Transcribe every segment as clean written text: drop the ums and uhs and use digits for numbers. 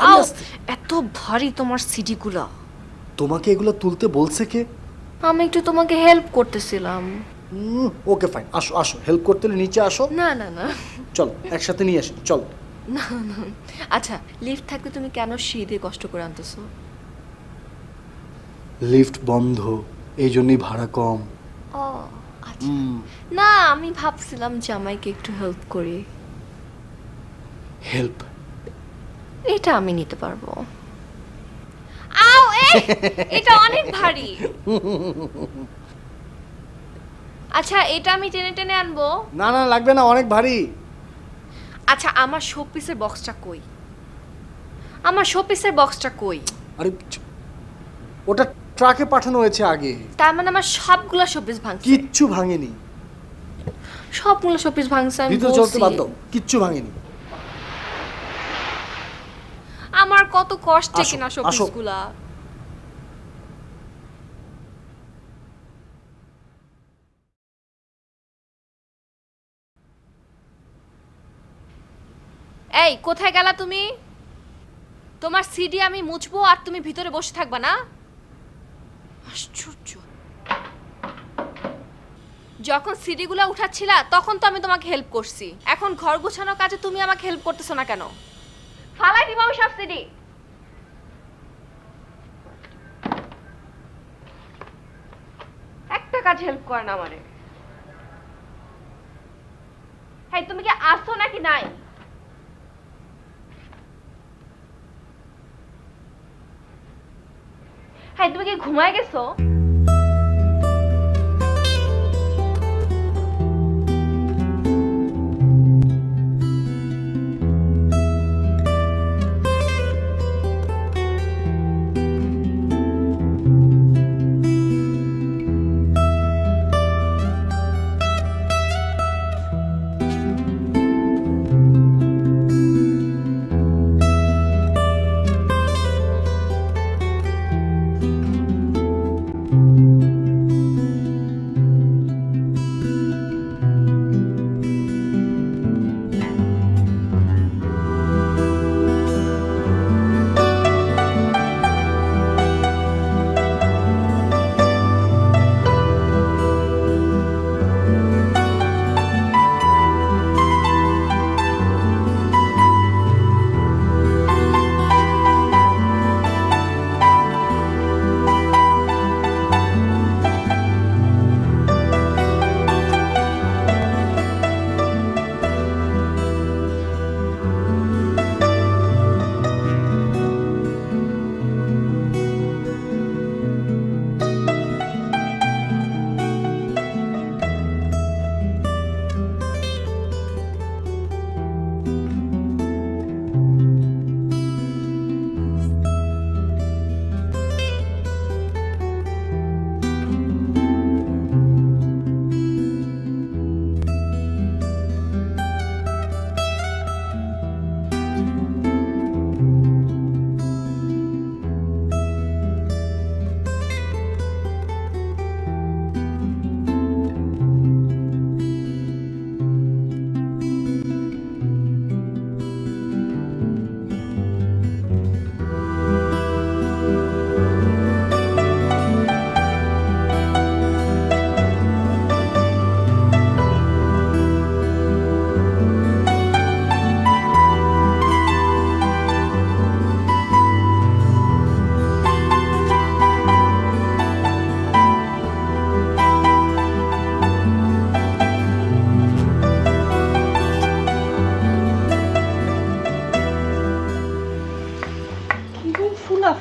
আও, আস্তে। এত ভারী তোমার সিডিগুলা। তোমাকে এগুলো তুলতে বলছে কে? আমি একটু তোমাকে হেল্প করতেছিলাম। ওকে ফাইন, আসো আসো, হেল্প করতে হলে নিচে আসো। না না না চল একসাথে নিয়ে আসি, চল। না না। আচ্ছা, লিফট থাকতে তুমি কেন সিঁড়ি দিয়ে কষ্ট করে আনতেছো? লিফট বন্ধ, এই জন্যই ভাড়া কম। ও আচ্ছা। না, আমি ভাবছিলাম জামাইকে একটু হেল্প করি। হেল্প? এটা আমি নিতে পারবো। আও, এটা অনেক ভারী। আচ্ছা, এটা আমি টেনে টেনে আনবো। না না, লাগবে না, অনেক ভারী। আচ্ছা, আমার শোপিসের বক্সটা কই? আমার শোপিসের বক্সটা কই? আরে ওটা ট্রাকে পাঠানো হয়েছে আগে। তার মানে আমার সবগুলা শোপিস ভাঙছে। কিচ্ছু ভাঙেনি। সবগুলো শোপিস ভাঙছে আমি ভিতরে চলতে বলছি। বাধ্য, কিচ্ছু ভাঙেনি। আমার কত কষ্টে আসো, কিনা আসো। শোপিসগুলা। এই, কোথায় গেলা তুমি? তোমার সিডি আমি মুছবো আর তুমি ভিতরে বসে থাকবা না? আশ্চর্য। যখন সিডিগুলো উঠাচ্ছিলা তখন তো আমি তোমাকে হেল্প করছি, এখন ঘর গোছানোর কাজে তুমি আমাকে হেল্প করতেছো না কেন? ফালাই দিবা আমি সব সিডি। একটা কাজ হেল্প করে না আমারে। হ্যাঁ, তুমি কি আসো নাকি নাই? হ্যাঁ, তুমি কি ঘুমায় গেছো?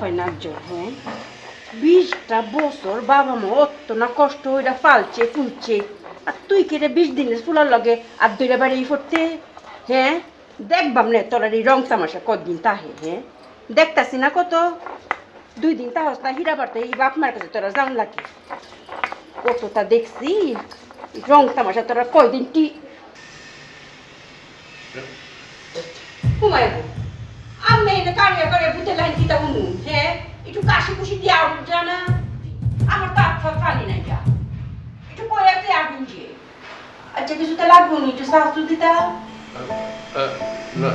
হয় না একজন, হ্যাঁ 20টা বছর বাবা মা অত না কষ্ট হইরা পালছে ফুলছে, আর তুই কেটে 20 দিনের ফুলার লগে আর দুইটা বাড়ি পড়তে, হ্যাঁ দেখবাম না তোর এই রং তামাশা কতদিন তাহে, হ্যাঁ দেখতাছি না কত 2 দিন তাহস না হীরা বাড়তে এই বাপ মার কাছে তোরা যান লাগে কতটা দেখছি রং তামাশা তোরা কয়দিন টি ঘুমাইব আমি এনে কারিয়া করে ভূতে লাইন দিতা উনু, হ্যাঁ একটু কাশি কুশি দিয়ে আউট জানা আমার তো আত্মা খালি নাই যা একটু কয়াতে আগুন যে আচ্ছা কিছুতে লাগবো নি একটু শাস্ত্র দিতা না।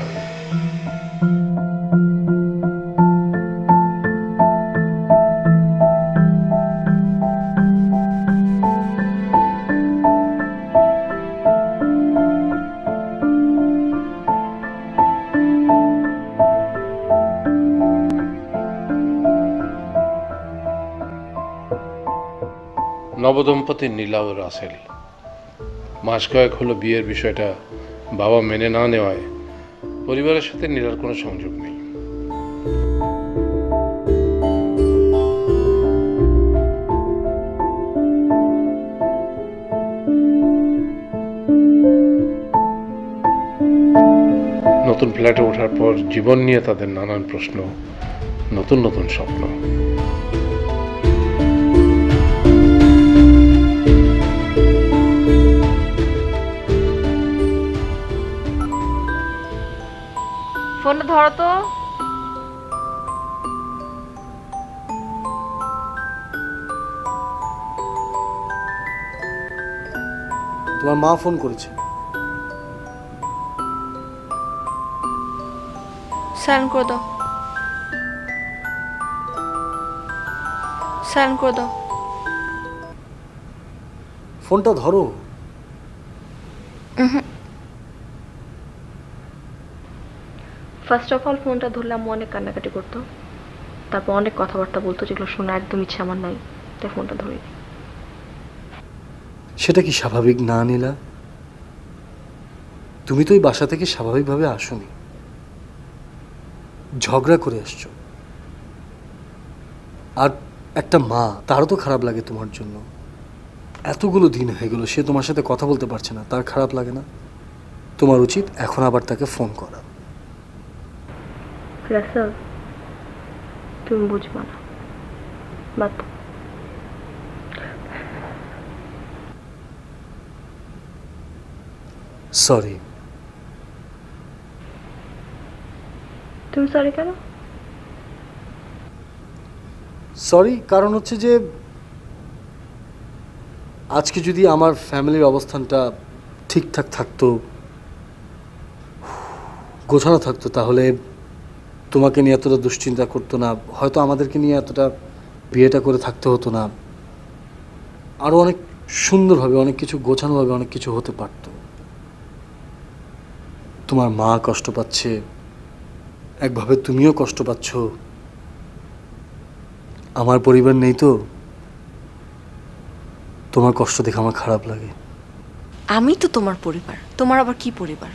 নবদম্পতি নীলা ও রাসেল। মাস কয়েক হলো বিয়ের বিষয়টা বাবা মেনে না নেওয়ায় পরিবারের সাথে নীলার কোনো সংযোগ নেই। নতুন ফ্ল্যাটে ওঠার পর জীবন নিয়ে তাদের নানান প্রশ্ন, নতুন নতুন স্বপ্ন। ফোনটা ধরো তো। তোমার মা ফোন করেছে। সাইলেন্ট করে দাও, সাইলেন্ট করে দাও। ফোনটা ধরো। ফার্স্ট অফ অল ফোনটা ধরলে আম্মু অনেক কান্নাকাটি করতো, তারপর অনেক কথাবার্তা বলতো যেগুলো শোনা একদম ইচ্ছে আমার নাই, তাই ফোনটা ধরে দিই। সেটা কি স্বাভাবিক না নীলা? তুমি তো এই বাসা থেকে স্বাভাবিকভাবে আসোনি, ঝগড়া করে আসছো। আর একটা মা, তারও তো খারাপ লাগে তোমার জন্য। এতগুলো দিন হয়ে গেল সে তোমার সাথে কথা বলতে পারছে না, তার খারাপ লাগে না? তোমার উচিত এখন আবার তাকে ফোন করা। রাসেল, তুমি বুঝবা না, বাদ। সরি। তুমি সরি কেন? সরি কারণ হচ্ছে যে আজকে যদি আমার ফ্যামিলির অবস্থানটা ঠিকঠাক থাকতো, গোছানো থাকতো, তাহলে তোমাকে নিয়ে এতটা দুশ্চিন্তা করতো না, হয়তো আমাদেরকে নিয়ে এতটা বিয়েটা করে থাকতে হতো না, আরও অনেক সুন্দরভাবে অনেক কিছু গোছানোভাবে অনেক কিছু হতে পারতো। তোমার মা কষ্ট পাচ্ছে, একভাবে তুমিও কষ্ট পাচ্ছ। আমার পরিবার নেই তো, তোমার কষ্ট দেখে আমার খারাপ লাগে। আমি তো তোমার পরিবার, তোমার আবার কি পরিবার?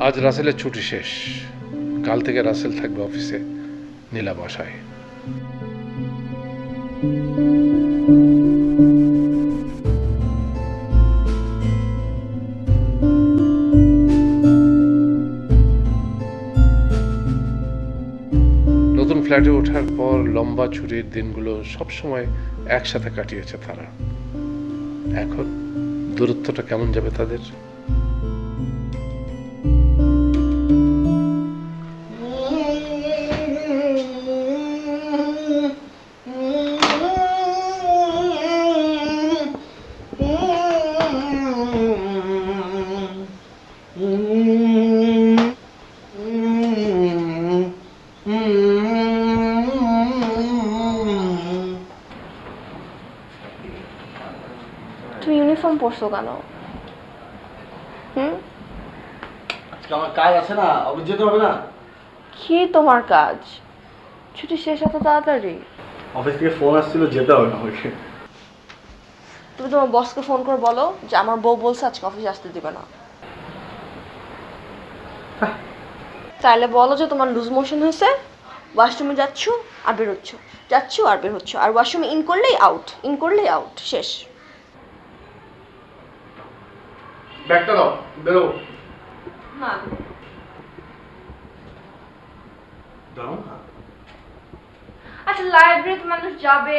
আজ রাসেলের ছুটি শেষ, কাল থেকে রাসেল থাকবে অফিসে, নীলা বাসায়। নতুন ফ্ল্যাটে ওঠার পর লম্বা ছুটির দিনগুলো সবসময় একসাথে কাটিয়েছে তারা। এখন দূরত্বটা কেমন যাবে তাদের? তুমি ইউনিফর্ম পরছো কেন? আজকে আমার কাজ আছে না, অফিস যেতে হবে না। কি তোমার কাজ? ছুটি শেষ এত তাড়াতাড়ি? অফিস থেকে ফোন আসছিল, যেতে হবে না আমাকে। তুমি তোমার বসকে ফোন করে বলো যে আমার বউ বলছে আজকে অফিসে আসতে দিবে না। তাহলে বলো যে তোমার লুজ মোশন হয়েছে, ওয়াশরুমে যাচ্ছ আর বেরোচ্ছ, যাচ্ছ আর বের হচ্ছ, আর ওয়াশরুমে ইন করলেই আউট, ইন করলেই আউট, শেষ। ব্যাগটা দাও, বেরো। না, দাও না। আচ্ছা লাইব্রেরিতে মানুষ যাবে,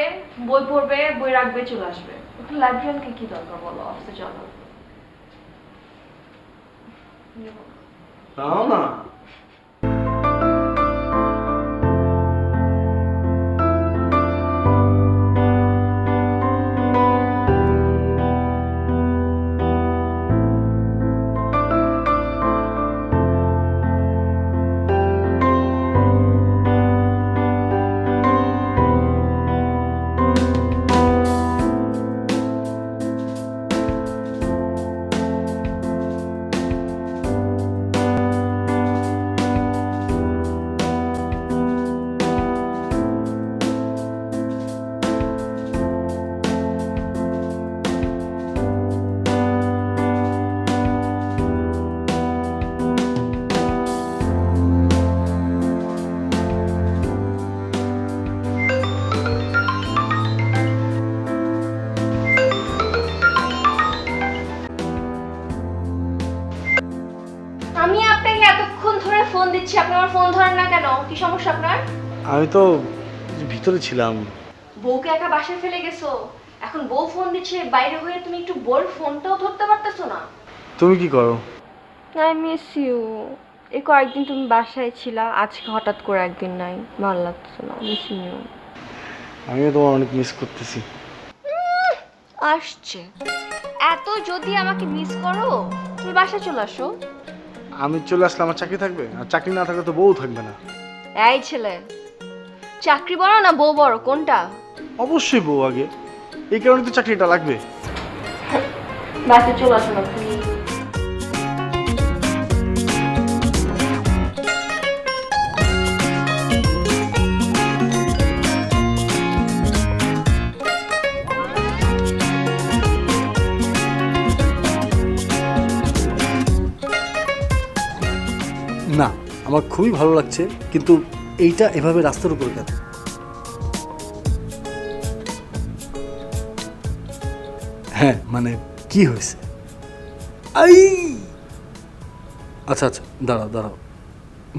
বই পড়বে, বই রাখবে, চলে আসবে। লাইব্রেরিয়ানকে কি দরকার বলো অফিসে যাওয়ার? দাও না। ফোন দিচ্ছি, আপনি আমার ফোন ধরেন না কেন? কি সমস্যা আপনার? আমি তো ভিতরে ছিলাম। বউকে একা বাসায় ফেলে গেছো, এখন বউ ফোন দিচ্ছে বাইরে হয়ে, তুমি একটু বউর ফোনটাও ধরতে পারতেছো না? তুমি কি করো? I miss you. এই কয়েকদিন তুমি বাসায় ছিলা, আজকে হঠাৎ করে একদিন নাই, ভালো লাগছে না, মিস ইউ। আমিও তোমার অনেক মিস করতেছি। আসছে, এত যদি আমাকে মিস করো তুমি বাসায় চলে আসো। আমি চলে আসলে আমার চাকরি থাকবে, আর চাকরি না থাকলে তো বউ থাকবে না। এই ছেলে, চাকরি বড় না বউ বড়, কোনটা? অবশ্যই বউ আগে, এই কারণে তো চাকরিটা লাগবে। বাসায় চলে আসো না প্লিজ। না, আমার খুবই ভালো লাগছে, কিন্তু এইটা এভাবে রাস্তার উপরে কেন? হ্যাঁ মানে কি হয়েছে? আই আচ্ছা আচ্ছা, দাঁড়াও দাঁড়াও।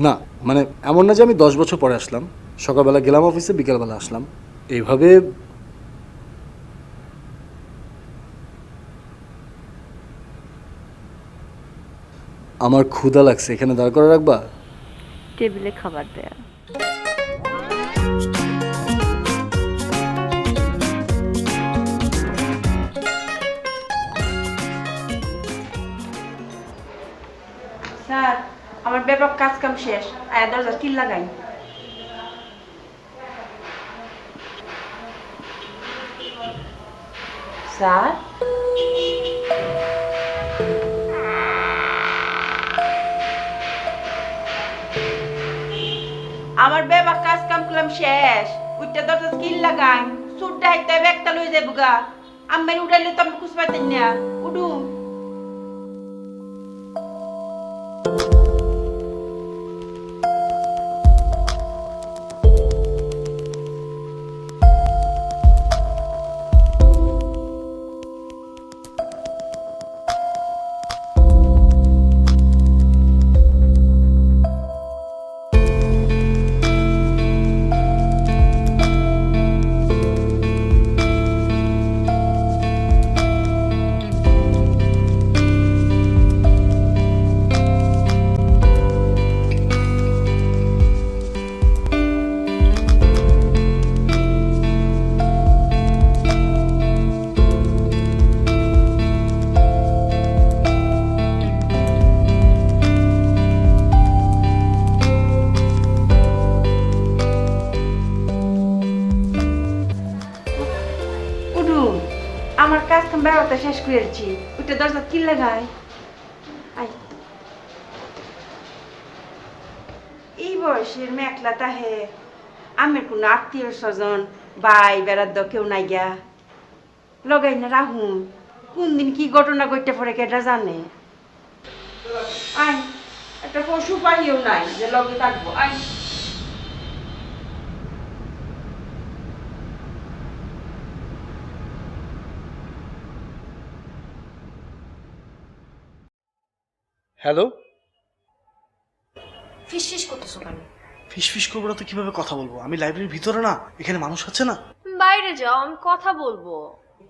না মানে এমন না যে আমি 10 বছর পরে আসলাম, সকালবেলা গেলাম অফিসে, বিকেলবেলা আসলাম, এইভাবে। আমার ক্ষুধা লাগছে, এখানে দাঁড় করে রাখবা? টেবিলে খাবার দেয়া। স্যার, আমার ব্যাপক কাজ কাম শেষ, আয়া দরজা কিল লাগাই। স্যার, আমার ব্যাপক কাজ কাম করলাম শেষ, উইটা দরজা কিল লাগাই। সুট ডাইতে ব্যাগটা লই যাইব গা। আম্মের উড়াইলে তো আমি খুশ পাইতেন না। উডু। উডু, আমার কাজ কাম ব্যবস্থা শেষ করেছি, উইটা দরজা কিল লাগাই। আই, এই বয়সের মেঘলা তাহে আমের কোনো আত্মীয় স্বজন ভাই বেড়ার কেউ নাই গা, লগাই না রাহুন, কোন দিন কি ঘটনা ঘটতে পড়ে কেটা জানে। আই, একটা পশু পাখিও নাই যে লগে থাকবো। I, hello. ফিসফিস করতেছো কেন? ফিস করবো না তো কিভাবে কথা বলবো? আমি লাইব্রেরির ভিতরে না, এখানে মানুষ আছে না। বাইরে যাও, আমি কথা বলবো।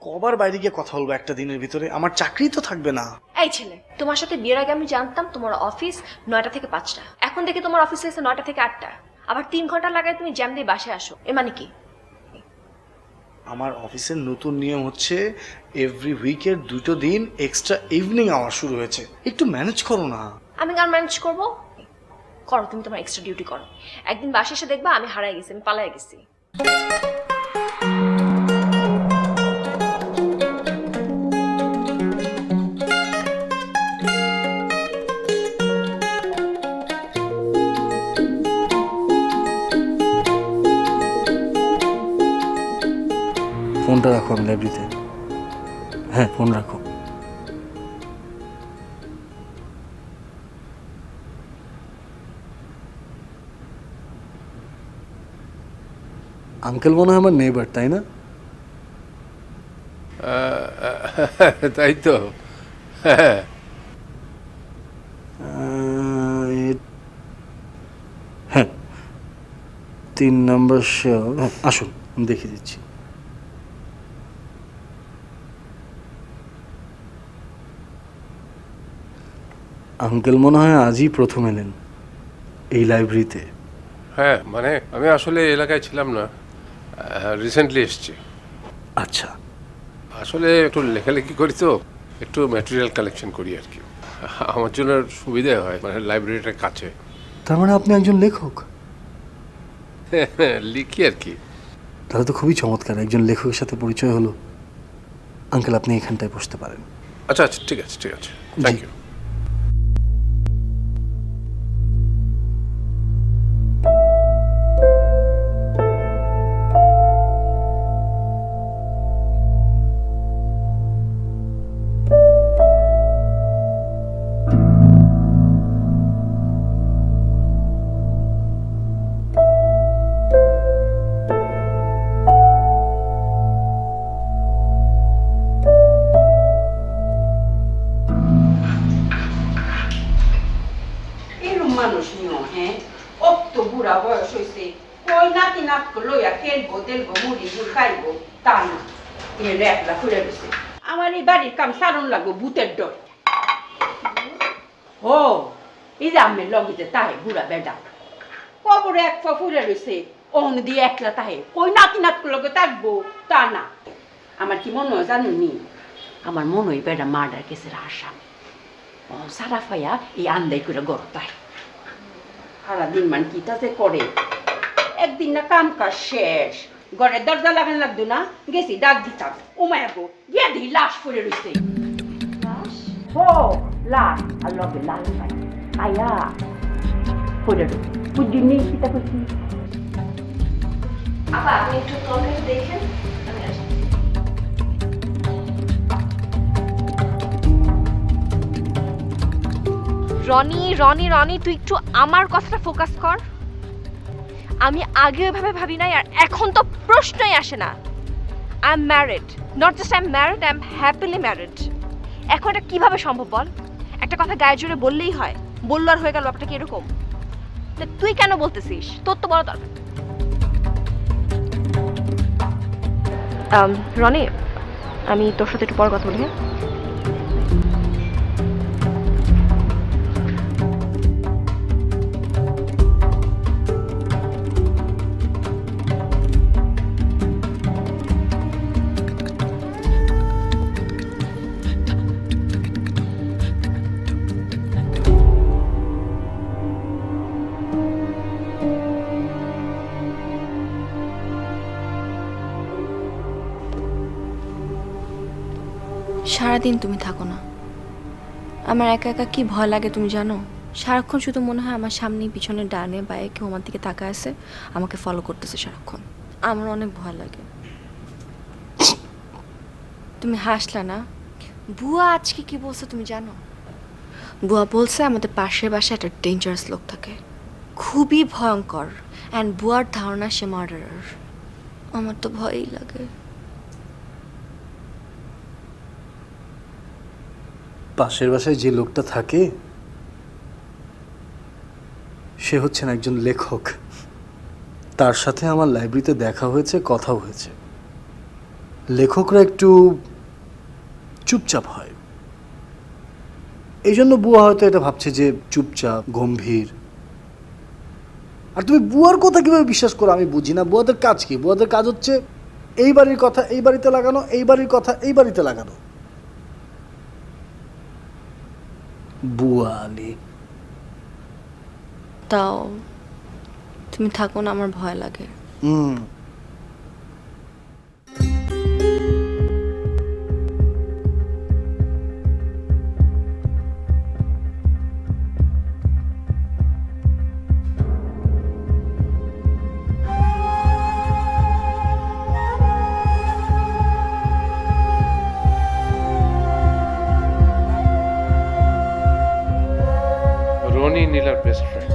কবার বাইরে গিয়ে কথা বলবো একটা দিনের ভিতরে? আমার চাকরি তো থাকবে না। এই ছেলে, তোমার সাথে বিয়ের আগে আমি জানতাম তোমার অফিস 9টা থেকে 5টা, এখন দেখি তোমার অফিস হয়েছে 9টা থেকে 8টা, আবার 3 ঘন্টা লাগায় তুমি জ্যাম দিয়ে বাসায় আসো, এর মানে কি? আমার অফিসের নতুন নিয়ম হচ্ছে এভরি উইকের 2টো দিন এক্সট্রা ইভিনিং আওয়ার শুরু হয়েছে, একটু ম্যানেজ করো না। আমি গান ম্যানেজ করবো? করো, তুমি তোমার এক্সট্রা ডিউটি করো। একদিন বাসায় এসে দেখবা আমি হারাই গেছি, আমি পালাই গেছি। ফোনটা রাখো, আমি লাইব্রেরিতে। হ্যাঁ ফোন রাখো। আঙ্কেল মনে হয় আমার নেইবার, তাই না? তাই তো, হ্যাঁ। 3 নম্বর শেলফ। আসুন আমি দেখিয়ে দিচ্ছি। আঙ্কেল মনে হয় আজই প্রথম এলেন এই লাইব্রেরিতে। হ্যাঁ মানে আমি আসলে এলাকায় ছিলাম না, রিসেন্টলি এসেছি। আচ্ছা, আসলে একটু লেখালেখি করি তো, একটু ম্যাটেরিয়াল কালেকশন করি আর কি। আমার জন্য সুবিধা হয়, মানে লাইব্রেরিটা কাছে। তার মানে আপনি একজন লেখক? লিখি আর কি। তাহলে তো খুবই চমৎকার, একজন লেখকের সাথে পরিচয় হলো। আঙ্কেল আপনি এখানটায় বসতে পারেন। আচ্ছা আচ্ছা, ঠিক আছে ঠিক আছে, থ্যাংক ইউ। এরম মানুষ নিও, হ্যাঁ? অত বুড়া বয়স হয়েছে, কই নাতি নাতকে লইয়া খেলবো তেলবো মুড়ি গুড় খাইবো, তা না। এর একলা ফুলে রয়েছে। আমার এই বাড়ির কাম সারণ লাগবো ভূতের ডর। ও এই যে আমের লগিতে তাহে বুড়া বেডা কবরে এক পা ফুলে রয়েছে, অন্য দিয়ে একলা তাহে কই নাতি নাতকে লগে থাকবো, তা না। আমার কি মনে হয় জানুনি, আমার মনে হয় বেডা মার্ডার কেসের আসামি। ও সারা ফাইয়া এই আন্দাই করে গড়তায় সারাদিন মান কিটা যে করে। একদিন না কাম কাজ শেষ, ঘরের দরজা লাগান লাগতো না, গেছি ডাক দিতাম, উমায়া গো গিয়া দিই লাশ পড়ে রয়েছে। হো লাশ আর লগে লাল পাই আয়া পড়ে রয়েছে। বুঝি নেই কিতা করছি। আপা আপনি একটু তরকারি দেখেন, আমি আসছি। রনি রনি রনি তুই একটু আমার কথাটা ফোকাস কর। আমি আগে ওইভাবে ভাবি নাই, আর এখন তো প্রশ্নই আসে না। I am married, not just I am married, I am happily married. এখন এটা কিভাবে সম্ভব বল? একটা কথা গায়ে জোরে বললেই হয়, বললো আর হয়ে গেল, ব্যাপারটা কি এরকম? তা তুই কেন বলতেছিস? তোর তো বলা দরকার। রনি, আমি তোর সাথে একটু পর কথা বলি। হ্যাঁ, সারাদিন তুমি থাকো না, আমার একা একা কি ভয় লাগে তুমি জানো? সারাক্ষণ শুধু মনে হয় আমার সামনে পিছনে ডানে বায়ে কেউ আমার দিকে তাকায় আছে, আমাকে ফলো করতেছে সারাক্ষণ। আমার অনেক ভয় লাগে। তুমি হাসলা না? বুয়া আজকে কি বলছে তুমি জানো? বুয়া বলছে আমাদের পাশের বাসায় একটা ডেঞ্জারাস লোক থাকে, খুবই ভয়ঙ্কর, অ্যান্ড বুয়ার ধারণা সে মার্ডারার। আমার তো ভয়ই লাগে। পাশের বাসায় যে লোকটা থাকে সে হচ্ছেন একজন লেখক। তার সাথে আমার লাইব্রেরিতে দেখা হয়েছে, কথাও হয়েছে। লেখকরা একটু চুপচাপ হয়, এই জন্য বুয়া হয়তো এটা ভাবছে যে চুপচাপ গম্ভীর। আর তুমি বুয়ার কথা কিভাবে বিশ্বাস করো আমি বুঝি না। বুয়াদের কাজ কি? বুয়াদের কাজ হচ্ছে এই বাড়ির কথা এই বাড়িতে লাগানো, এই বাড়ির কথা এই বাড়িতে লাগানো। বুয়া আলী। তাও তুমি থাকো না, আমার ভয় লাগে। রনি নীলার বেস্ট ফ্রেন্ড।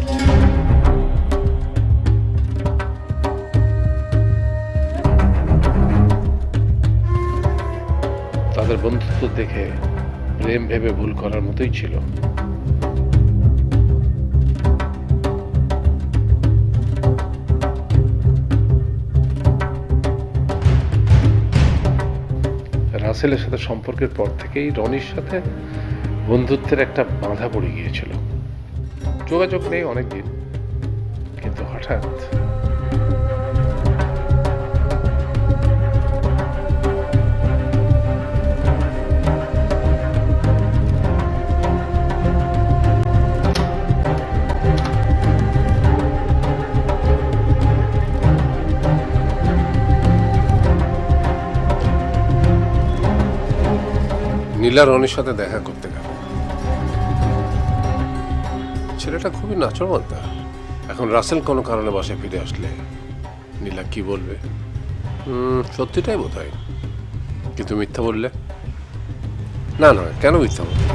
তাদের বন্ধুত্ব দেখে প্রেম ভেবে ভুল করার মতোই ছিল। রাসেলের সাথে সম্পর্কের পর থেকেই রনির সাথে বন্ধুত্বের একটা বাঁধা পড়ে গিয়েছিল। যোগাযোগ নেই অনেকদিন, কিন্তু হঠাৎ নীলা রনির সাথে দেখা করতে গেল। ছেলেটা খুবই নাচরবান্ধা। এখন রাসেল কোনো কারণে বাসায় ফিরে আসলে নীলা কি বলবে? সত্যিটাই বোধ হয়, কিন্তু মিথ্যা বললে না, নয় কেন মিথ্যা বলবে?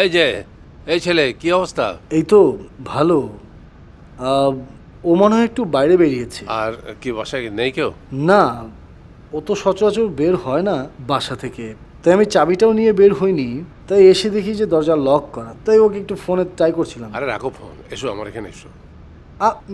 এই যে এই ছেলে, কি অবস্থা? এই তো ভালো। ও মনে হয় একটু বাইরে বেরিয়েছে। আর কি বাসায় নেই কেউ? না, ও তো সচরাচর বের হয় না বাসা থেকে, তাই আমি চাবিটাও নিয়ে বের হইনি। তাই এসে দেখি যে দরজা লক করা, তাই ওকে একটু ফোনে ট্রাই করছিলাম। আরে রাখো ফোন, এসো আমার এখানে এসো।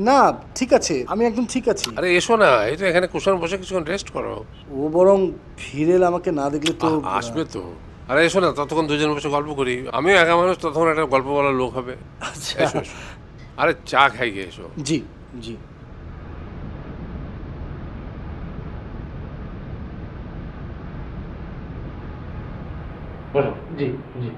না ঠিক আছে, আমি একদম ঠিক আছি। আরে এসো না, এই তো এখানে কুশন বসে কিছুক্ষণ রেস্ট করো। ও বরং ফিরে এলে আমাকে না দেখলে তো আসবে তো। আরে এসো না, ততক্ষণ দুজন বসে গল্প করি। আমিও একা মানুষ, ততক্ষণ একটা গল্প বলার লোক হবে। আচ্ছা এসো এসো। আরে চা খাই গিয়ে এসো। জি জি। বসো। জি জি।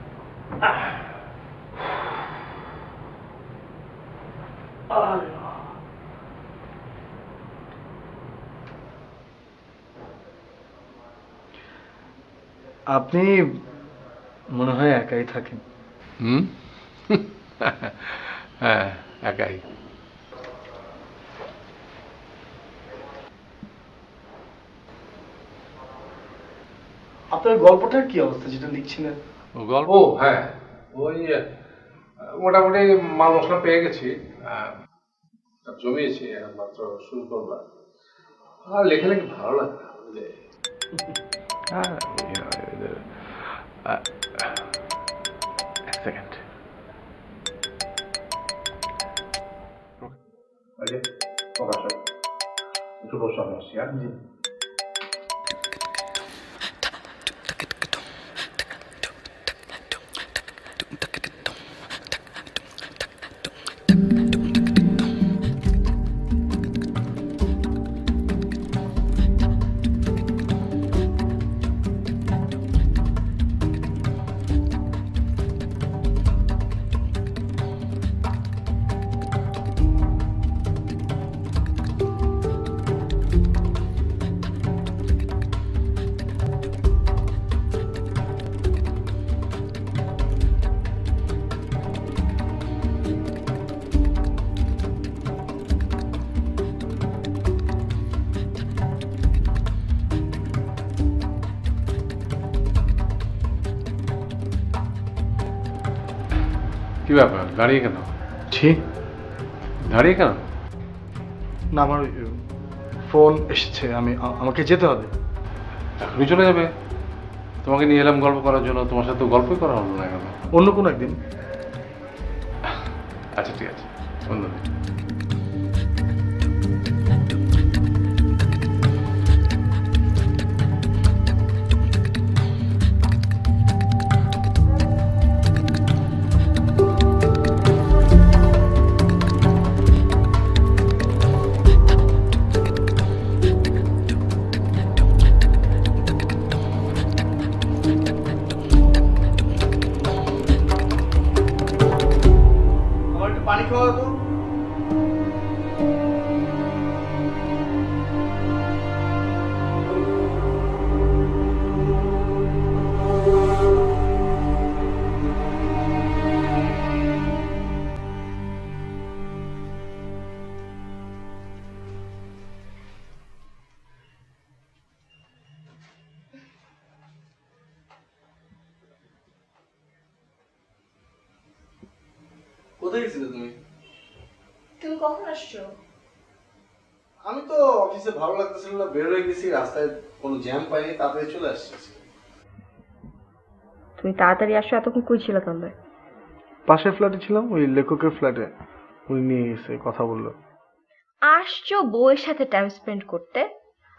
আপনি মনে হয় একাই থাকেন। হুম। হ্যাঁ, একাই। আপনার গল্পটার কি অবস্থা যেটা লিখছিলেন? গল্প? হ্যাঁ, ওই মোটামুটি মাল মশলা পেয়ে গেছি, জমিয়েছি, এখন মাত্র শুরু করবো। আর লেখালেখি ভালো লাগে না, বুঝলে? হ্যাঁ, এক সেকেন্ড। একটু বসে আমি আসছি। জি। কি ব্যাপার, দাঁড়িয়ে কেন? ঠিক দাঁড়িয়ে কেন? না, আমার ফোন এসেছে, আমাকে যেতে হবে। এখনই চলে যাবে? তোমাকে নিয়ে এলাম গল্প করার জন্য, তোমার সাথে তো গল্পই করা হলো না এখন। অন্য কোনো একদিন। আচ্ছা ঠিক আছে, অন্যদিন। আমার একটু পানি খাওয়া তো। কোথায় গেছিলে তুমি? তুমি কখন আসছো? আমি তো অফিসে ভালো লাগতেছিল না, বের হয়ে গেছি, রাস্তায় কোনো জ্যাম পাইনি, তাড়াতাড়ি চলে আসছি। তুমি তাড়াতাড়ি আসো, এতক্ষণ কই ছিল তাহলে? পাশের ফ্ল্যাটে ছিলাম, ওই লেখকের ফ্ল্যাটে। উনি নিয়ে গেছে, কথা বললো। আসছো বউয়ের সাথে টাইম স্পেন্ড করতে,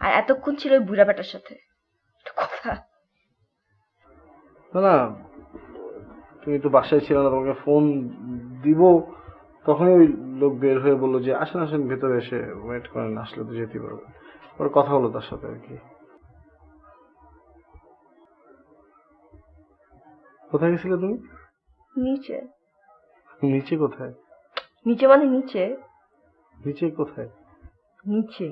আর এতক্ষণ ছিল ওই বুড়া বেটার সাথে। তো কথা না না, তুমি তো বাসায় ছিল না, তোমাকে ফোন দিব তখনই ওই লোক বের হয়ে বললো যে আসেন আসেন ভেতরে এসে ওয়েট করেন, আসলে তো যেতেই পারবে। ওর কথা হলো তার সাথে আর কি। কোথায় গেছিলে তুমি? নিচে। নিচে কোথায়? নিচে মানে নিচে। নিচে কোথায়? নিচে।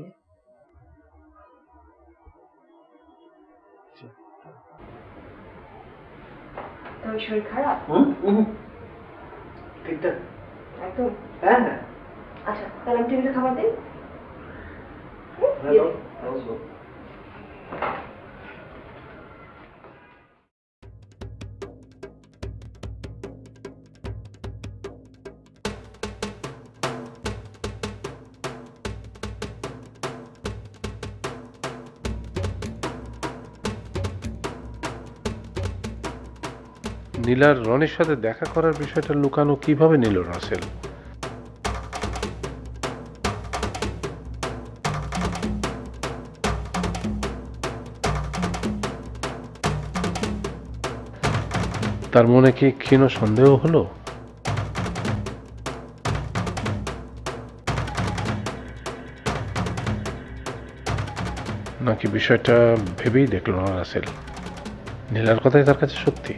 তোর শরীর খারাপ? ঠিকঠাক। একদম। হ্যাঁ হ্যাঁ। আচ্ছা তাহলে আমি টেবিলে খাবার দিই। নীলার রনির সাথে দেখা করার বিষয়টা লুকানো কিভাবে নিল রাসেল? তার মনে কি ক্ষীণ সন্দেহ হলো? নাকি বিষয়টা ভেবেই দেখলো না রাসেল, নীলার কথাই তার কাছে সত্যি?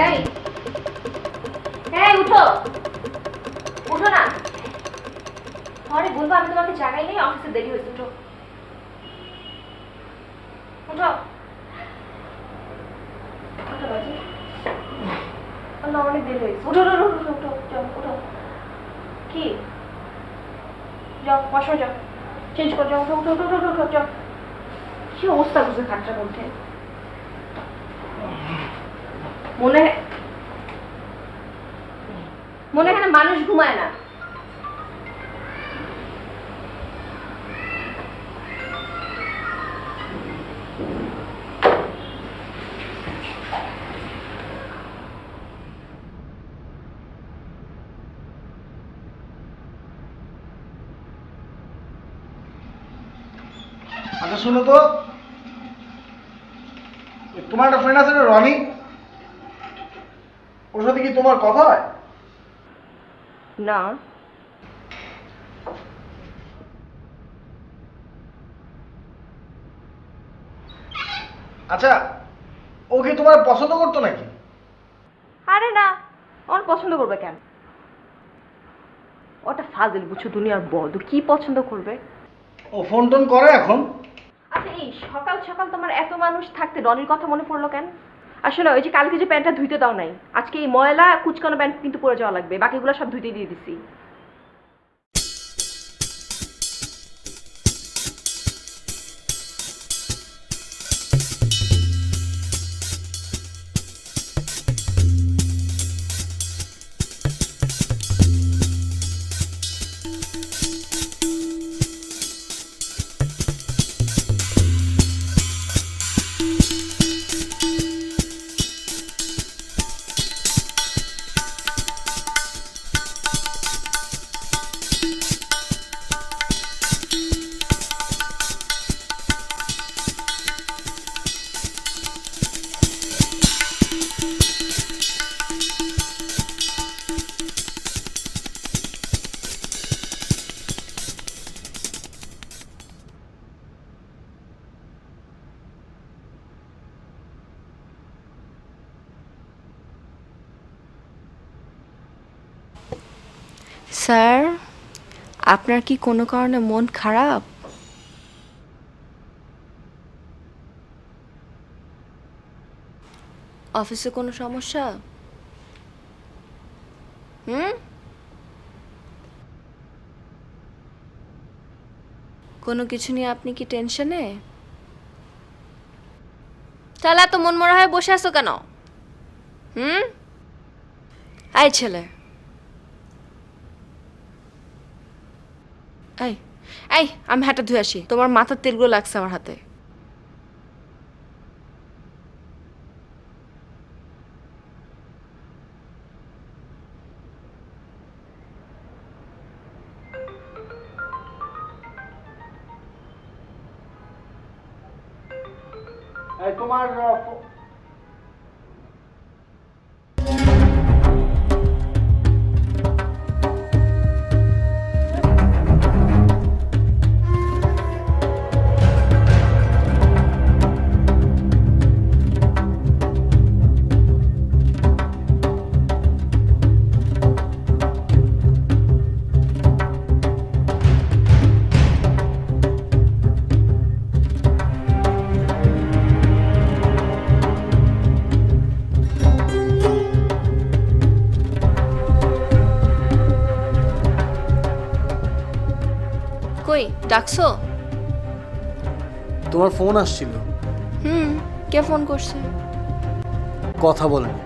এই এই উঠো, উঠো না। আরে বলবো আমি তোমাকে জাগাই নেই, অফিসে দেরি হয়েছে। উঠো উঠো উঠো বাজি, না অনেক দেরি হয়েছে। উঠো উঠো উঠো উঠো যাও, উঠো। কি যাও বসো, যাও চেঞ্জ করো, যাও উঠো উঠো উঠো উঠো উঠো যাও। কি অবস্থা করছে খাটটার মধ্যে? মনে মনে হয় না মানুষ ঘুমায় না। আচ্ছা শোনো তো, তোমার একটা ফ্রেন্ড আছে না রনি, ওর সাথে কি তোমার কথা হয়? না আচ্ছা ও কি তোমার পছন্দ করতো নাকি? আরে না, আমার পছন্দ করবে কেন? ওটা ফাজিল, বুঝছো, দুনিয়ার বড়, কি পছন্দ করবে? ও ফোন টোন করে এখন? আচ্ছা এই সকাল সকাল তোমার এত মানুষ থাকতে রনির কথা মনে পড়লো কেন? আসলে ওই যে কালকে যে প্যান্টটা ধুইতে দাও নাই, আজকে এই ময়লা কুচকানো প্যান্ট কিন্তু পরে যাওয়া লাগবে, বাকিগুলো সব ধুইতে দিয়ে দিছি। স্যার, আপনার কি কোনো কারণে মন খারাপ? অফিসে কোনো সমস্যা? কোনো কিছু নিয়ে আপনি কি টেনশনে? তাহলে এত মন মরা হয়ে বসে আছো কেন? এই ছেলে, এই এই আমি হাতটা ধুয়ে আসি, তোমার মাথার তেলগুলো লাগছে আমার হাতে। তোমার কই ডাকছো? তোমার ফোন আসছিল। কে ফোন করছে? কথা বলেনি।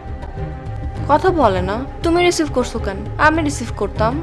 কথা বলে না? তুমি রিসিভ করছো কেন? আমি রিসিভ করতাম।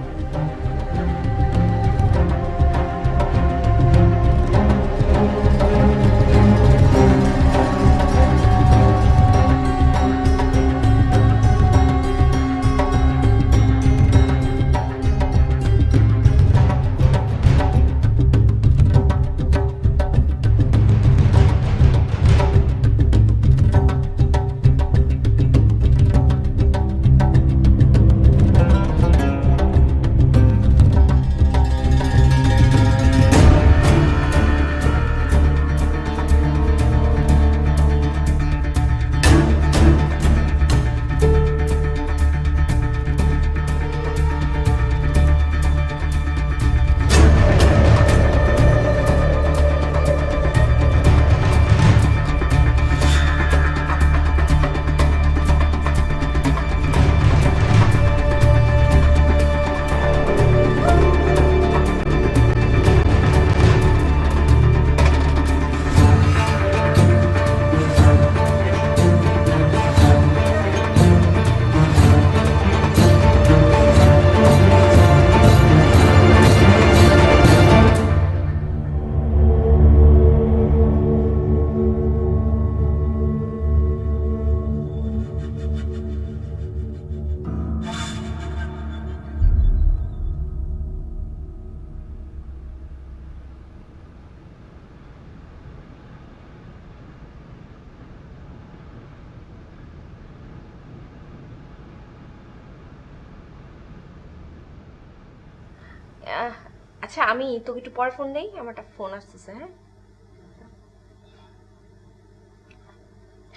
আচ্ছা আমি তোকে একটু পরে ফোন দেই, আমার একটা ফোন আসতেছে। হ্যাঁ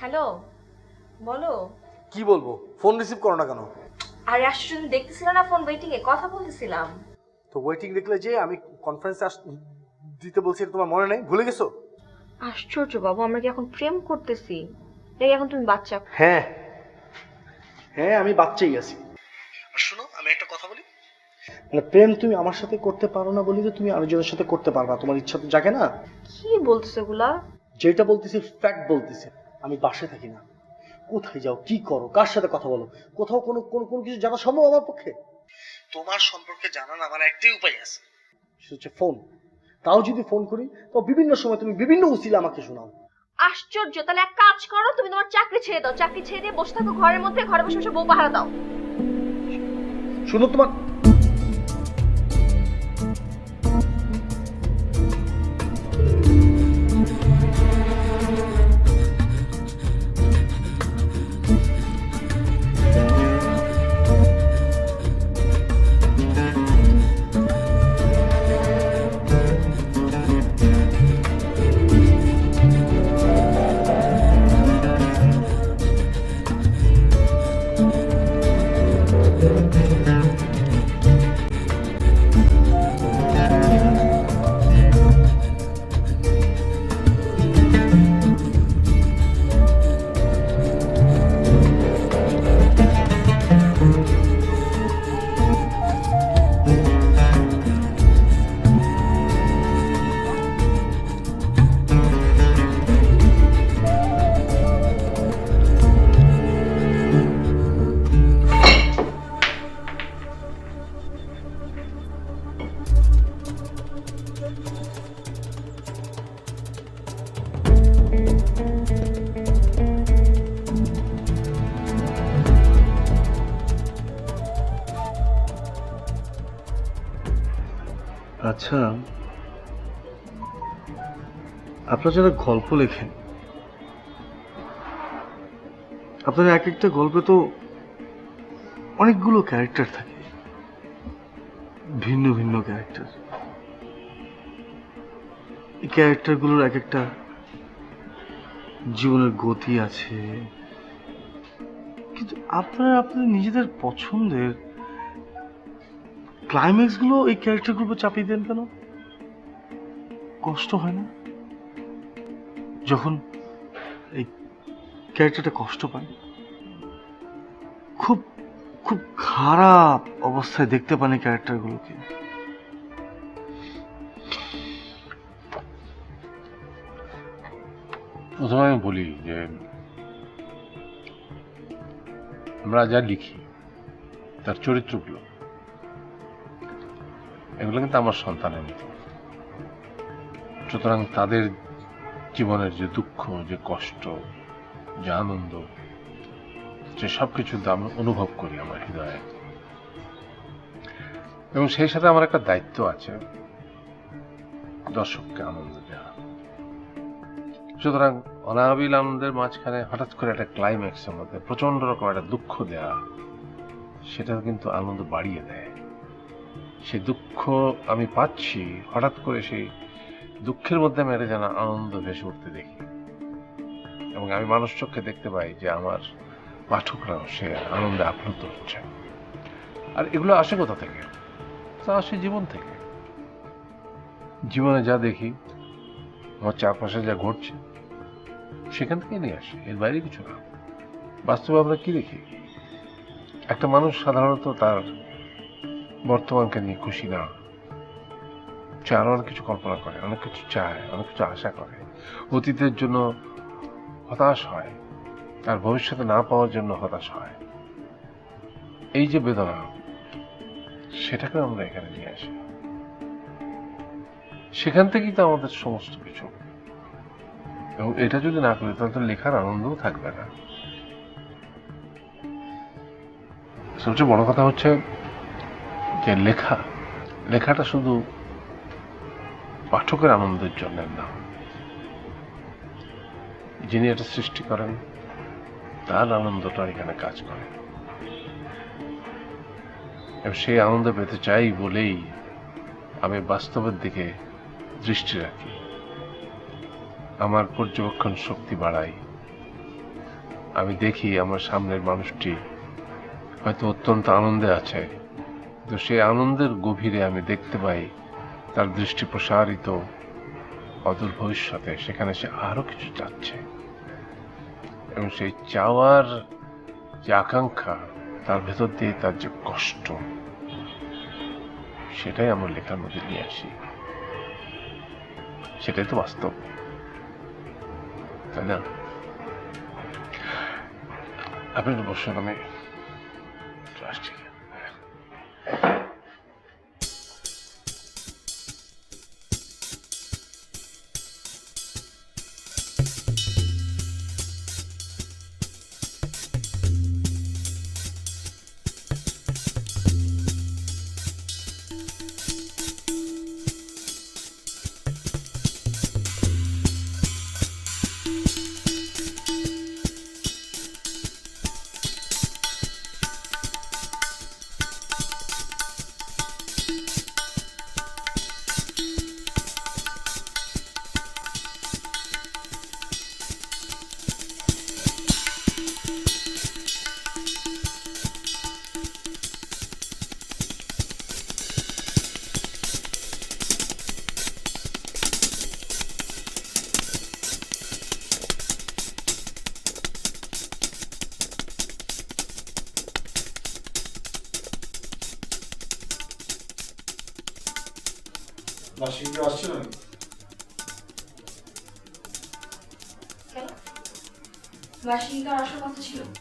হ্যালো, বলো। কি বলবো, ফোন রিসিভ করো না কেন? আরে আশ্চর্য, তুমি দেখতেছিল না ফোন ওয়েটিং এ? কথা বলতেছিলাম। তো ওয়েটিং দেখলে যে আমি কনফারেন্সে দিতে বলছি, তোমার মনে নেই? ভুলে গেছো? আশ্চর্য বাবু, আমরা কি এখন প্রেম করতেছি নাকি এখন তুমি বাচ্চা? হ্যাঁ হ্যাঁ, আমি বাচ্চাই আছি। আর শোনো, আমি একটা কথা বলি, মানে প্রেম তুমি আমার সাথে করতে পারো না বলি তো তুমি আরেকজনের সাথে করতে পারবা, তোমার ইচ্ছা তো জাগে না? কি বলতেছো এগুলা? যেটা বলতেছি ফ্যাক্ট বলতেছি। আমি বাসায় থাকি না, কোথায় যাও, কি করো, কার সাথে কথা বলো, কোথাও কোনো কোনো কোনো কিছু জানা সম্ভব আমার পক্ষে? তোমার সম্পর্কে জানার আমার একটাই উপায় আছে, সেটা হচ্ছে ফোন। তাও যদি ফোন করি তো বিভিন্ন সময় তুমি বিভিন্ন উসিলা আমাকে শোনাও। আশ্চর্য, তাহলে এক কাজ করো, তুমি তোমার চাকরি ছেড়ে দাও, চাকরি ছেড়ে দিয়ে বসে থাকো ঘরের মধ্যে, ঘরে বসে বসে বউ পাহারা দাও। শুনো, তোমার আচ্ছা, আপনারা যারা গল্প লেখেন, আপনাদের এক একটা গল্পে তো অনেকগুলো ক্যারেক্টার থাকে, ভিন্ন ভিন্ন ক্যারেক্টার। এই ক্যারেক্টারগুলোর এক একটা জীবনের গতি আছে, কিন্তু আপনারা আপনাদের নিজেদের পছন্দের ক্লাইম্যাক্স গুলো এই ক্যারেক্টারগুলো চাপিয়ে দেন কেন? কষ্ট হয় না যখন এই ক্যারেক্টারটা কষ্ট পায়? খুব খুব খারাপ অবস্থায় দেখতে পান এই ক্যারেক্টারগুলোকে। প্রথমে আমি বলি যে আমরা যা লিখি তার চরিত্রগুলো, এগুলো কিন্তু আমার সন্তানের মতো। সুতরাং তাদের জীবনের যে দুঃখ, যে কষ্ট, যে আনন্দ, যে সব কিছু আমি অনুভব করি আমার হৃদয়ে, এবং সেই সাথে আমার একটা দায়িত্ব আছে দর্শককে আনন্দ দেওয়া। সুতরাং অনাবিল আনন্দের মাঝখানে হঠাৎ করে একটা ক্লাইম্যাক্সের মধ্যে প্রচন্ড রকম একটা দুঃখ দেওয়া, সেটা কিন্তু আনন্দ বাড়িয়ে দেয়। সেই দুঃখ আমি পাচ্ছি, হঠাৎ করে সেই দুঃখের মধ্যে আমি একটা যেন আনন্দ ভেসে উঠতে দেখি, এবং আমি মানুষ চোখে দেখতে পাই যে আমার পাঠকরাও সে আনন্দে আপ্লুত হচ্ছে। আর এগুলো আসে কোথা থেকে? তা আসে জীবন থেকে। জীবনে যা দেখি, আমার চারপাশে যা ঘটছে, সেখান থেকে নিয়ে আসে, এর বাইরে কিছু না। বাস্তবে আমরা কি দেখি? একটা মানুষ সাধারণত তার বর্তমানকে নিয়ে খুশি না, সে আরো অনেক কিছু কল্পনা করে, অনেক কিছু চায়, অনেক কিছু আশা করে, অতীতের জন্য হতাশ হয়, আর ভবিষ্যতে না পাওয়ার জন্য হতাশ হয়। এই যে বেদনা, সেটাকে আমরা এখানে নিয়ে আসি। সেখান থেকেই তো আমাদের সমস্ত কিছু। এবং এটা যদি না করি তাহলে তো লেখার আনন্দও থাকবে না। সবচেয়ে বড় কথা হচ্ছে যে লেখাটা শুধু পাঠকের আনন্দের জন্য না, যিনি এটা সৃষ্টি করেন তার আনন্দটা এখানে কাজ করে। এবং সেই আনন্দ পেতে চাই বলেই আমি বাস্তবের দিকে দৃষ্টি রাখি, আমার পর্যবেক্ষণ শক্তি বাড়াই, আমি দেখি আমার সামনের মানুষটি হয়তো অত্যন্ত আনন্দে আছে, তো সেই আনন্দের গভীরে আমি দেখতে পাই তার দৃষ্টি প্রসারিত অদূর ভবিষ্যতে, সেখানে সে আরো কিছু চাচ্ছে, এবং সেই চাওয়ার যে আকাঙ্ক্ষা, তার ভেতর দিয়ে তার যে কষ্ট, সেটাই আমরা লেখার মধ্যে নিয়ে আসি। সেটাই তো বাস্তব, তাই না? আপনি বসুন, আমি আসছি।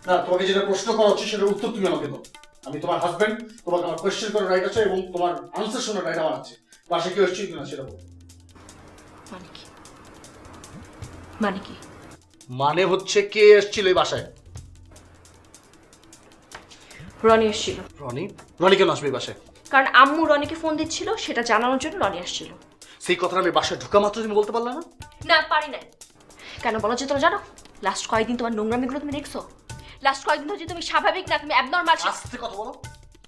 না, তোমাকে যেটা প্রশ্ন করা হচ্ছে সেটার উত্তর তুমি আমাকে দাও। আমি তোমার হাজবেন্ড, তোমাকে আমার কোয়েশ্চেন করার রাইট আছে এবং তোমার আনসার শোনার রাইট আমার আছে। বাসায় কেউ এসেছিল কিনা সেটা বলো। মানে কি? মানে কি? মানে হচ্ছে কে এসেছিল এই বাসায়? রনি এসেছিল। রনি? রনি কেন আসবে এই বাসায়? কারণ আম্মু রনিকে ফোন দিচ্ছিল, সেটা জানানোর জন্য রনি আসছিল। সেই কথাটা আমি বাসায় ঢোকা মাত্র তুমি বলতে পারলে না? না, পারি নাই। কেন বলো যে তোমরা জানো লাস্ট কয়েকদিন তোমার নোংরামিগুলো তুমি দেখছো? লাস্ট কয়েকদিন ধরে যে তুমি স্বাভাবিক না, তুমি অ্যাবনর্মাল। আস্তে কথা বলো।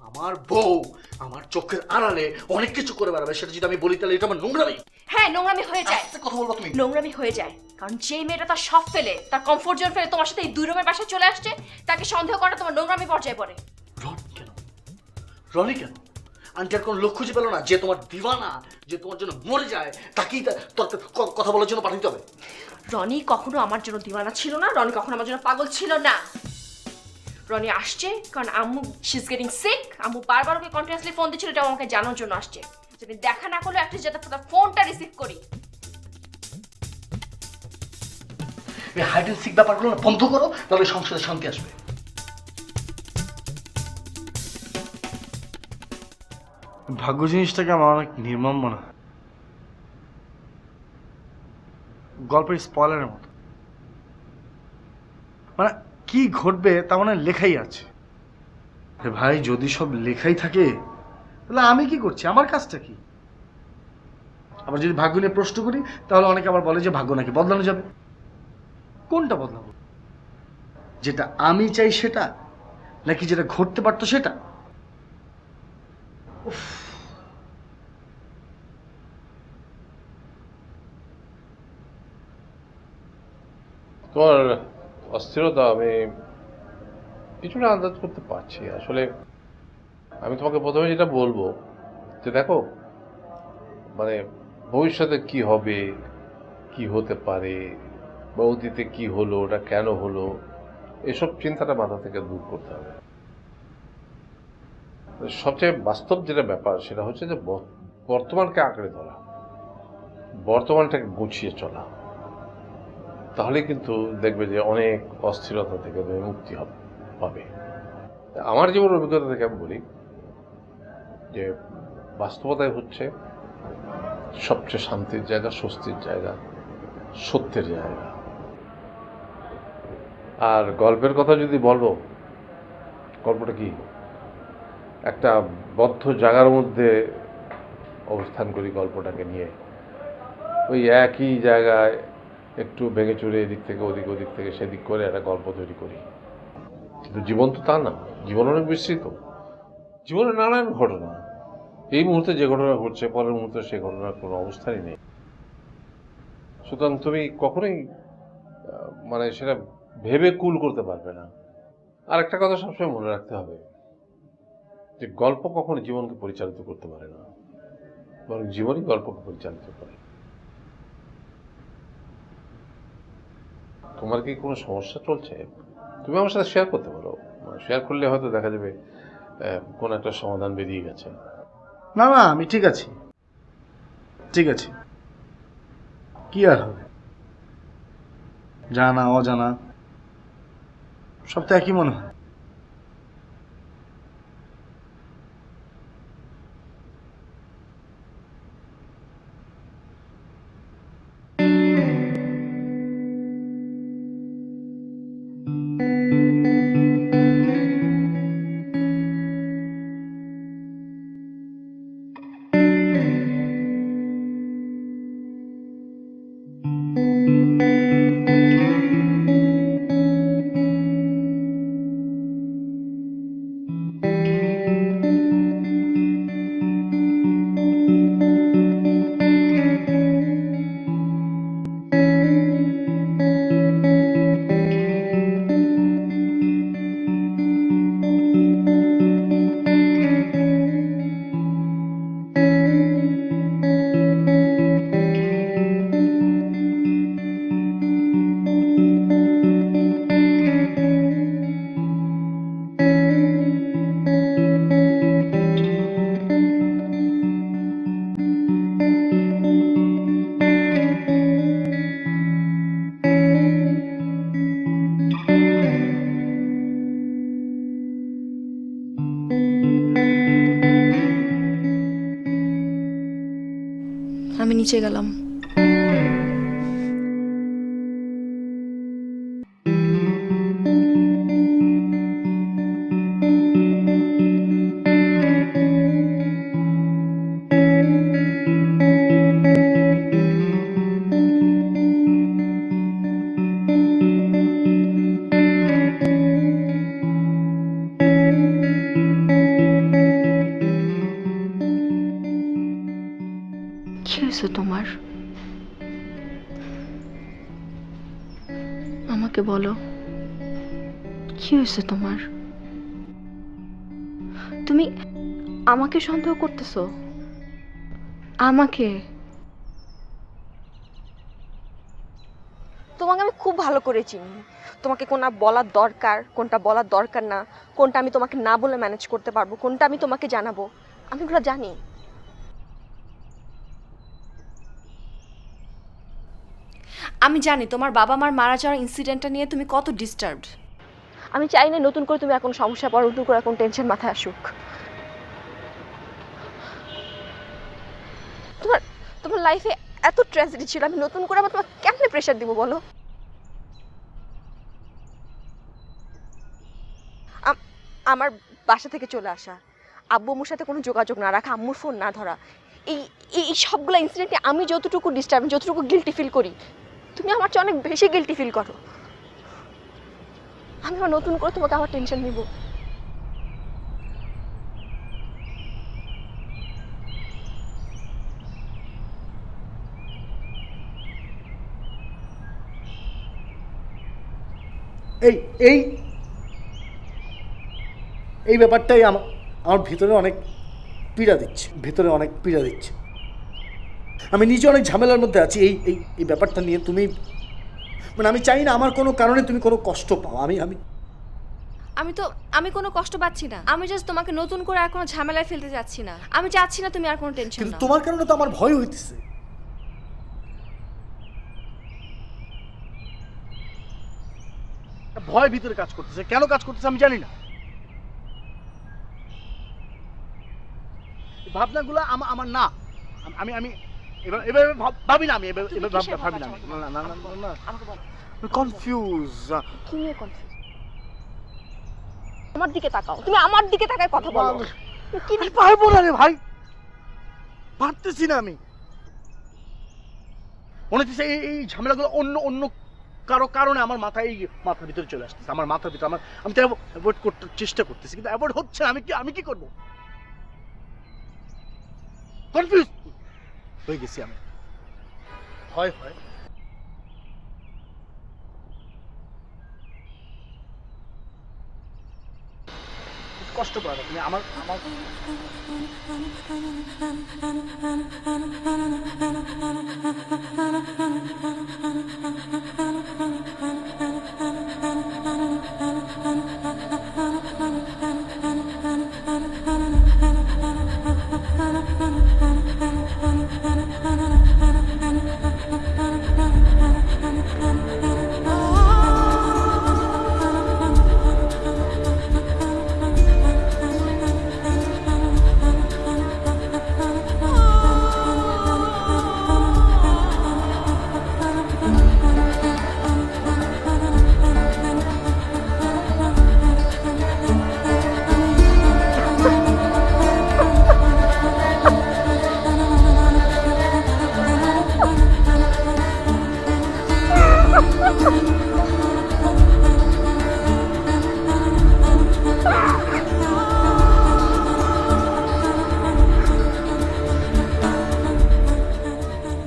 আমার বউ আমার চোখের আড়ালে অনেক কিছু করে বেড়াবে, সেটা যদি আমি বলি তাহলে এটা আমার নোংরামি। হ্যাঁ, নোংরামি হয়ে যায়। আস্তে কথা বলবো তুমি। নোংরামি হয়ে যায় কারণ যেই মেয়েটা তার সব ফেলে, তার কমফোর্ট জোন ফেলে তোমার সাথে এই 2 রুমের বাসায় চলে আসছে, তাকে সন্দেহ করা তোমার নোংরামি পর্যায়ে পড়ে। রনি কেন? রনি কেন? আন্টি আর কোনো লোক খুঁজে পেলো না যে তোমার দিওয়ানা, যে তোমার জন্য মরে যায়, তাকেই তোর কথা বলার জন্য পাঠাতে হবে? রনি কখনো আমার জন্য দিওয়ানা ছিল না, রনি কখনো আমার জন্য পাগল ছিল না। রনি আসছে কারণ আম্মু শি ইজ গেটিং সিক। আম্মু বারবার ওকে কন্টিনিউয়াসলি ফোন দিচ্ছিল, এটা আমাকে জানার জন্য আসছে। যদি দেখা না করলে অ্যাটলিস্ট যাতে তার ফোনটা রিসিভ করি। এই হাইড এন্ড সিক ব্যাপারগুলো না বন্ধ করো, তাহলে সংসারে শান্তি আসবে। ভাগ্য জিনিসটাকে আমার অনেক নির্মম মনে হয়, গল্পের স্পয়লারের মতো। মানে কি ঘটবে তা মানে লেখাই আছে। ভাই যদি সব লেখাই থাকে তাহলে আমি কি করছি, আমার কাজটা কি? আবার যদি ভাগ্য নিয়ে প্রশ্ন করি তাহলে অনেকে আবার বলে যে ভাগ্য নাকি বদলানো যাবে। কোনটা বদলাবো? যেটা আমি চাই সেটা, নাকি যেটা ঘটতে পারতো সেটা? তোমার অস্থিরতা আমি কিছুটা আন্দাজ করতে পারছি। আসলে আমি তোমাকে প্রথমে যেটা বলবো যে দেখো, মানে ভবিষ্যতে কি হবে, কি হতে পারে, বা অতীতে কি হলো, ওটা কেন হলো, এসব চিন্তাটা মাথা থেকে দূর করতে হবে। সবচেয়ে বাস্তব যেটা ব্যাপার সেটা হচ্ছে যে বর্তমানকে আঁকড়ে ধরা, বর্তমানটাকে গুছিয়ে চলা, তাহলে কিন্তু দেখবে যে অনেক অস্থিরতা থেকে তুমি মুক্তি পাবে। আমার জীবনের অভিজ্ঞতা থেকে আমি বলি যে বাস্তবতাই হচ্ছে সবচেয়ে শান্তির জায়গা, স্বস্তির জায়গা, সত্যের জায়গা। আর গল্পের কথা যদি বলো, গল্পটা কি একটা বদ্ধ জায়গার মধ্যে অবস্থান করি গল্পটাকে নিয়ে, ওই একই জায়গায় একটু ভেঙে চুরে এদিক থেকে ওদিক, ওদিক থেকে সেদিক করে একটা গল্প তৈরি করি। কিন্তু জীবন তো তা না, জীবন অনেক বিস্তৃত, জীবনে নানান ঘটনা। এই মুহূর্তে যে ঘটনা ঘটছে পরের মুহূর্তে সে ঘটনার কোনো অবস্থানই নেই। সুতরাং তুমি কখনোই মানে সেটা ভেবে কুল করতে পারবে না। আর একটা কথা সবসময় মনে রাখতে হবে যে গল্প কখনো জীবনকে পরিচালিত করতে পারে না, বরং জীবনই গল্পকে পরিচালিত করে। তোমার কি কোনো সমস্যা চলছে? তুমি আমার সাথে শেয়ার করতে পারো, শেয়ার করলে হয়তো দেখা যাবে কোন একটা সমাধান বেরিয়ে গেছে। না না, আমি ঠিক আছি, ঠিক আছে। কি আর হবে, জানা অজানা সব তো একই মনে হয়। আমি নিচে গেলাম। কি হয়েছে তোমার? আমাকে বলো, কি হয়েছে তোমার? তুমি আমাকে সন্দেহ করতেছো? আমাকে? তোমাকে আমি খুব ভালো করে চিনি, তোমাকে কোনটা বলার দরকার, কোনটা বলার দরকার না, কোনটা আমি তোমাকে না বলে ম্যানেজ করতে পারবো, কোনটা আমি তোমাকে জানাবো, আমি ওগুলো জানি। আমি জানি তোমার বাবা মার মারা যাওয়ার ইনসিডেন্টটা নিয়ে তুমি কত ডিস্টার্বড। আমি চাই না নতুন করে তুমি এখন সমস্যা পড়ো, নতুন করে এখন টেনশন মাথায় আসুক। তোমার তোমার লাইফে এত ট্র্যাজেডি ছিল, আমি নতুন করে আবার তোমাকে কেমনে প্রেশার দিব বলো? আমার বাসা থেকে চলে আসা, আব্বু আম্মুর সাথে কোনো যোগাযোগ না রাখা, আম্মুর ফোন না ধরা, এই এই সবগুলো ইনসিডেন্টে আমি যতটুকু ডিস্টার্ব, যতটুকু গিল্টি ফিল করি, তুমি আমার চেয়ে অনেক বেশি গিল্টি ফিল করো। আমি আবার নতুন করে তোমাকে আবার টেনশন নিব? এই এই এই ব্যাপারটাই আমার ভিতরে অনেক পীড়া দিচ্ছে, ভিতরে অনেক পীড়া দিচ্ছে। আমি নিজে অনেক ঝামেলার মধ্যে আছি এই এই এই ব্যাপারটা নিয়ে। তুমি মানে আমি চাই না আমার কোনো কারণে তুমি কোনো কষ্ট পাও। আমি কোনো কষ্ট পাচ্ছি না, আমি জাস্ট তোমাকে নতুন করে আর কোনো ঝামেলায় ফেলতে যাচ্ছি না। আমি চাচ্ছি না তুমি আর কোনো টেনশন কিন্তু নাও। তোমার কারণে তো আমার ভয় হইতেছে। ভয় ভিতরে কাজ করতেছে, কেন কাজ করতেছে আমি জানি না। ভাবনাগুলো আমার না, আমি আমি এবার ভাবি না, আমি এবার ভাবি না, না না না না, আমাকে বলো, কনফিউজ। কি নিয়ে কনফিউজ? আমার দিকে তাকাও, তুমি আমার দিকে তাকায় কথা বলো। কি আমি পারবো না রে ভাই, পারতেছি না আমি। মনে হচ্ছে এই ঝামেলাগুলো অন্য অন্য কারো কারণে আমার মাথার ভিতরে চলে আসতেছে, আমার মাথার ভিতরে। আমি তো অ্যাভয়েড করতে চেষ্টা করতেছি, কিন্তু অ্যাভয়েড হচ্ছে না। আমি কি করবো? কনফিউজ হয়ে গেছি আমি। হয় কষ্ট পাও না তুমি আমার আমার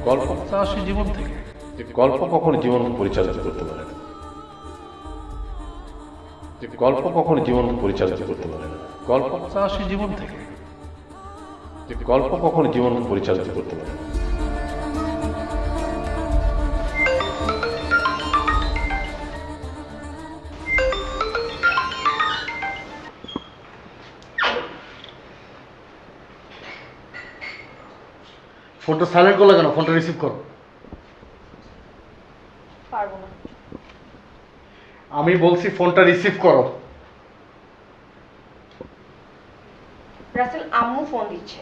গল্পটা আসে জীবন থেকে। গল্প কখনো জীবন পরিচালিত করতে পারে না। গল্প কখনো জীবন পরিচালিত করতে পারে না। গল্পটা আসে জীবন থেকে। গল্প কখনো জীবন পরিচালিত করতে পারে না। ফোনটা সাইলেন্ট করলে কেন? ফোনটা রিসিভ করো। পারবো না। আমি বলছি ফোনটা রিসিভ করো। রাসেল, আম্মু ফোন দিচ্ছে।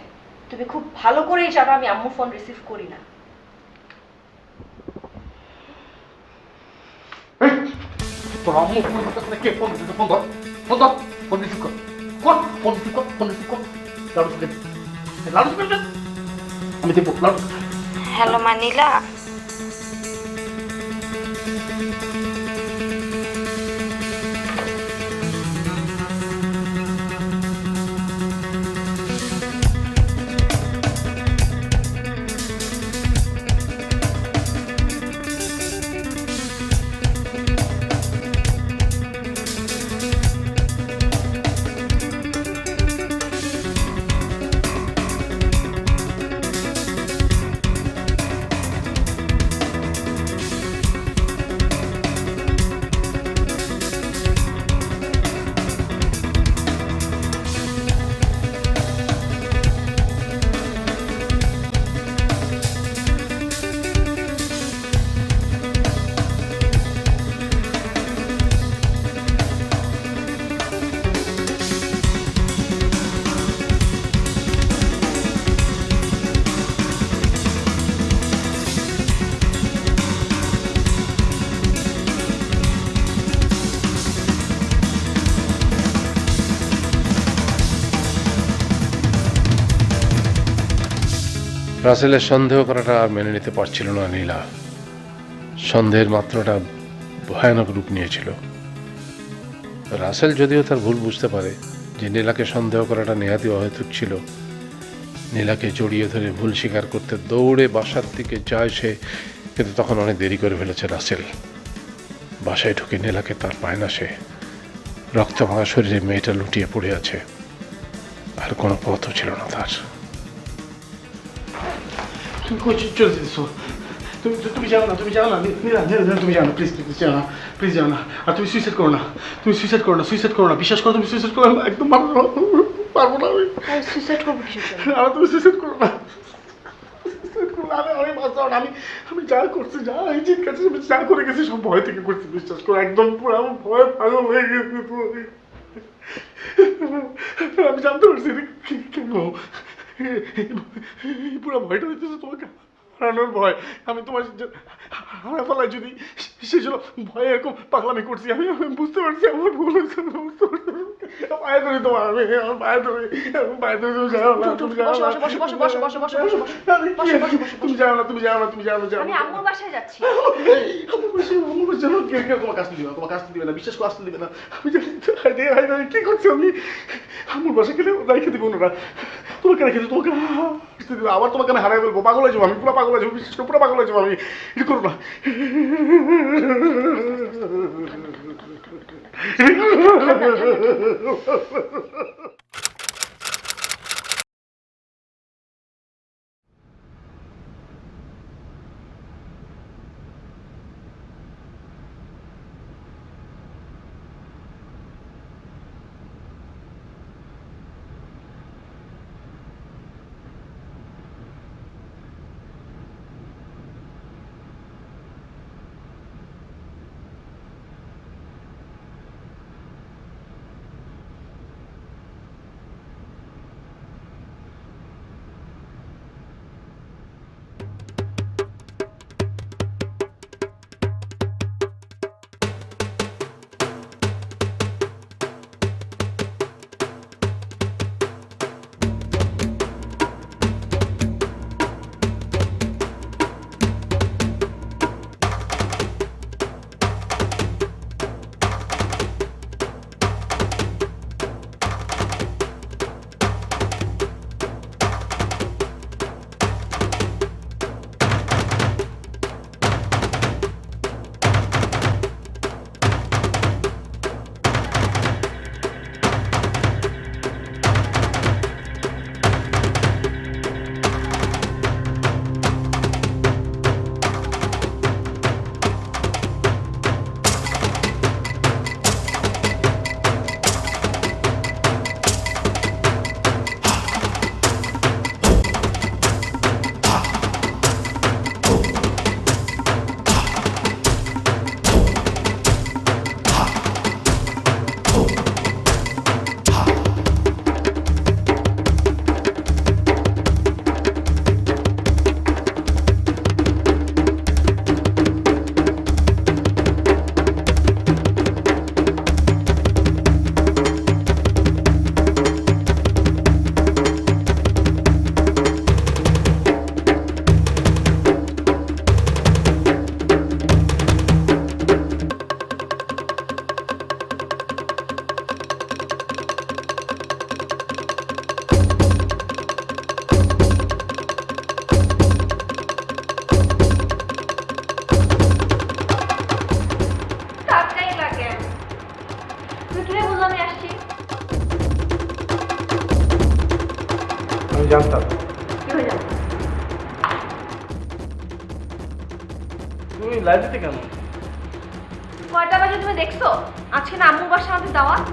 তুমি খুব ভালো করেই জানো আমি আম্মু ফোন রিসিভ করি না। এই, তোর আম্মু ফোন করতে কে ফোন দিতে? ফোন ধর, ফোন ধর, ফোন রিসিভ কর। ফোন রিসিভ কর, ফোন রিসিভ কর। Loud speaker, loud speaker. আমি দেবো লাউড। হ্যালো মানিলা, রাসেলের সন্দেহ করাটা আর মেনে নিতে পারছিল না নীলা। সন্দেহের মাত্রাটা ভয়ানক রূপ নিয়েছিল। রাসেল যদিও তার ভুল বুঝতে পারে যে নীলাকে সন্দেহ করাটা নেহাতি অহেতুক ছিল, নীলাকে জড়িয়ে ধরে ভুল স্বীকার করতে দৌড়ে বাসার দিকে যায় সে, কিন্তু তখন অনেক দেরি করে ফেলেছে রাসেল। বাসায় ঢুকে নীলাকে তার পায় না সে। রক্ত ভাঙা শরীরে মেয়েটা লুটিয়ে পড়ে আছে, আর কোনো পথও ছিল না তার। তুমি কই চলে যেতেছো? তুমি যাও না, তুমি যাও না, তুমি যাও না, প্লিজ প্লিজ যাও না, প্লিজ যাও না। আর তুমি সুইসাইড করো না, তুমি সুইসাইড করো না, সুইসাইড করো না। বিশ্বাস করো, তুমি সুইসাইড করো না, একদম পারবো না আমি। সুইসাইড করবো কিসের জন্য? আর তুমি সুইসাইড করো না, সুইসাইড করো না। আমি বাঁচাও না। আমি যা করছি, যা এই যে কাছে যা করে গেছি সব ভয় থেকে করছি। বিশ্বাস করো, একদম পুরো আমার ভয় পাগল হয়ে গেছি। আমি জানতে পারছি কেন পুরো ভয়টা হইতেছে তোমাকে হারানোর ভয়। আমি তোমার হারা ফেলায় যদি সেই জন্য ভয় এরকম পাগলামি করছি। আমি বুঝতে পারছি আমার ভুল হয়েছে, বুঝতে পারছি। পায়ে ধরি তোমার, আমি আমার পায়ে ধরি, পায়ে ধরি। তুমি যাও না, তুমি যাও না, তুমি যাও না, তুমি যাও না, তুমি যাও না, যাও আমি না। আম্মুর বাসায় যাচ্ছি। আমার বাসায় তোমার কাজটা দিবে না, তোমার কাজটা দিবে না, বিশ্বাস করে আসতে দিবে না। আমি জানি কি করছি আমি। আমার বাসায় গেলে রেখে দেবো ওনারা, তোমাকে রেখে দেবো, তোমাকে আসতে দিবে। আবার তোমাকে আমি হারাই ফেলবো, পাগল হয়ে যাবো আমি, পুরো পাগল হয়ে যাবো, বিশেষ করে পুরো পাগল হয়ে যাবো আমি। এটা করো না। তোকে কিভাবে বললাম আমি আসছি? আমি জানতাম। কিভাবে জানো? তুমি লাইব্রেরিতে কেন? কয়টা বাজে তুমি দেখছো? আজকে না আম্মুর বাসা আমাদের দাওয়াত।